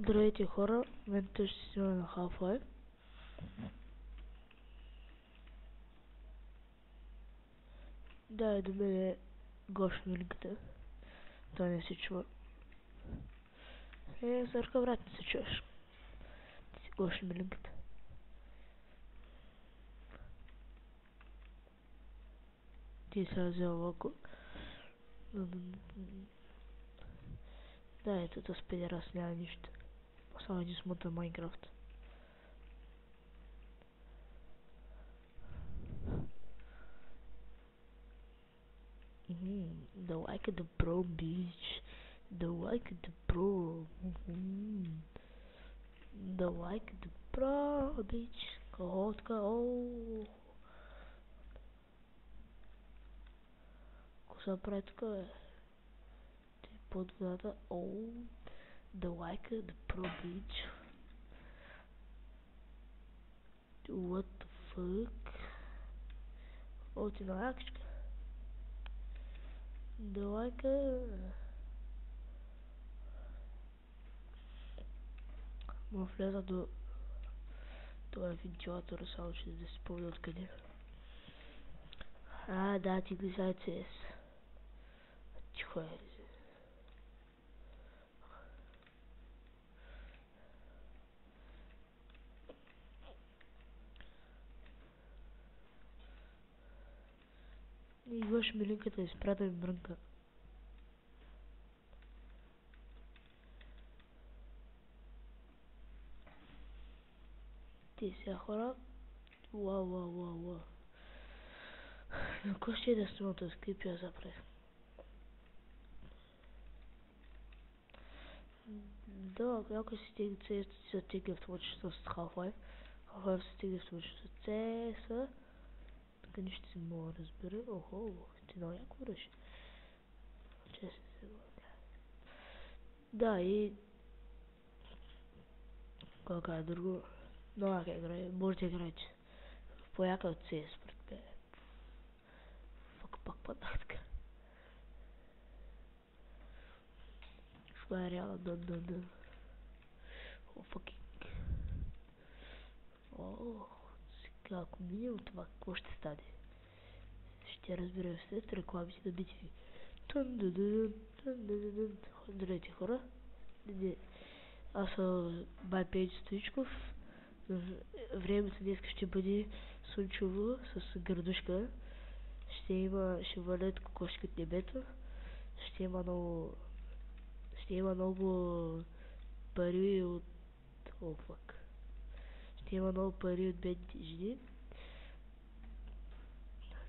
Здравейте хора, в момента ще си на Half-Life. Да, и до мен е Гош Милинката. Той не се чува. Зарка брат, не се чуваш. Ти си Гош Милинката. Ти сега взел локо. Да, ето с педерас няма нищо. Само един смота Майнкрафт. The like the pro beach. The like the pro. The like the pro beach. Котка, ооо. Какво се прави тук, бе? Под водата. Ооо. The like the pro beach. What the fuck? О, ти на якичка. The like. Му влеза до този вентилатор, само че да се помня откъде. Да, ти гледай CS. Тихо е. И Гош Милинката изпря да ми мрънка. Ти сега хора. Уау. На кой ще да снимам този клип, я запре. Да, ако си стига CS, ти се стига автоматично с Half-Life. Half-Life се стига автоматично с CS. Тук нищо си мога да разбера. Охо, ти много яко връщи. Честно се говоря. Да, и... Колко е друго? Много яка игра, може да играете. По-яка от CS, според мен. Фак, пак паднах така. Това е реално, дън. О, факинг. О, сега ако минем това, какво ще стане? Ще разберем след рекламите на BTV. Здравейте хора. Аз съм Байпейдж Стоичков. Времето днес ще бъде слънчево с градушка. Ще валят кокошки от небето. Ще има много пари от... О, фак. Ще има много пари от бедните жени.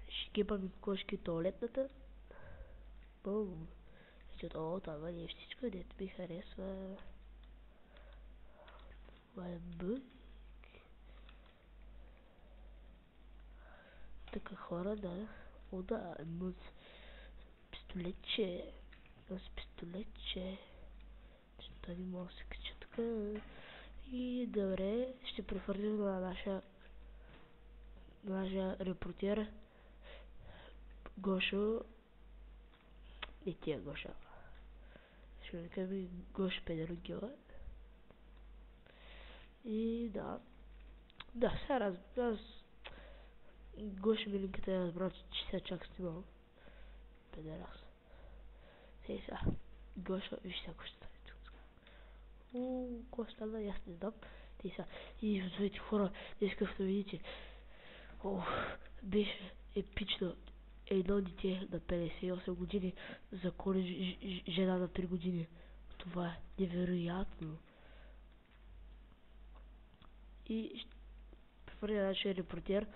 Ще гибаме кокошки от туалетната. Бум. О, това не е всичко, дето ми харесва. Това е бък. Така хора, да. О, да, имам пистолетче. Той не мога да се кача тук. И добре, ще прехвърлим на нашия репортер Гошо. Не тия Гоша. Ще викаме Гошо Педерогила. И да. Да, сега аз Гошо Милинката я разбрал, че сега чак снимал. Педерас. Сега. Гошо, виж сега ще стане тук. Какво стана, аз не знам. И здравейте хора, днес както видите. Беше епично. Едно дете на 58 години заколи жена на 3 години. Това е невероятно. И ще прехвърля нашия репортер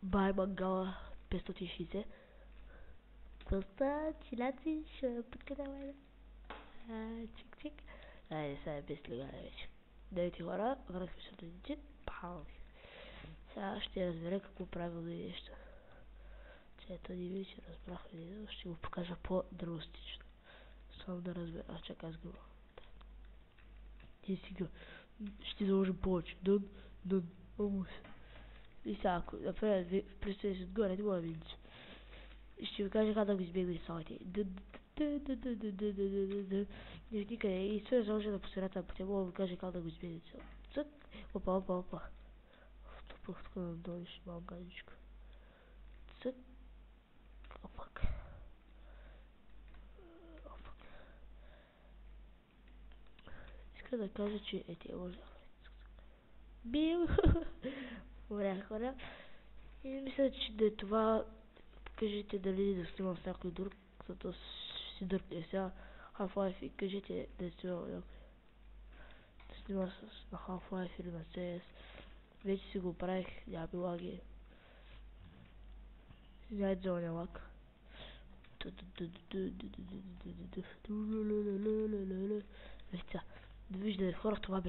Бай Мангала 560. Просто чиляци, ще подкъде майна. Чик. Айде, сега е без легане вече. Давайте хора, връзка се до дете. Пау. Сега ще разбера какво правилно е нещо. Ето ни вече разбрах видео, ще го покажа по-драстично. Само да разбера, чакай аз го. И сега ще заложим повече. Дън. Омус. И сега, ако направя представя се отгоре, не мога да видите. Ще ви кажа как да го избегнете самите. Дън. Не никъде. И стоя заложена по средата на пътя. Мога да ви кажа как да го измине цяло. Цък. Опа. Тупах тук надолу, ще малко гадичко. Цък. Опак. Иска да кажа, че тия може да... Бил! Умрях хора. И мисля, че да е това. Кажете дали да снимам с някой друг, защото си дърпне сега Half-Life и кажете да снимам някой. Да снимам на Half-Life или на CS. Вече си го правих, няма би лаги. Извинявайте за оня лаг. Довиждане хора, това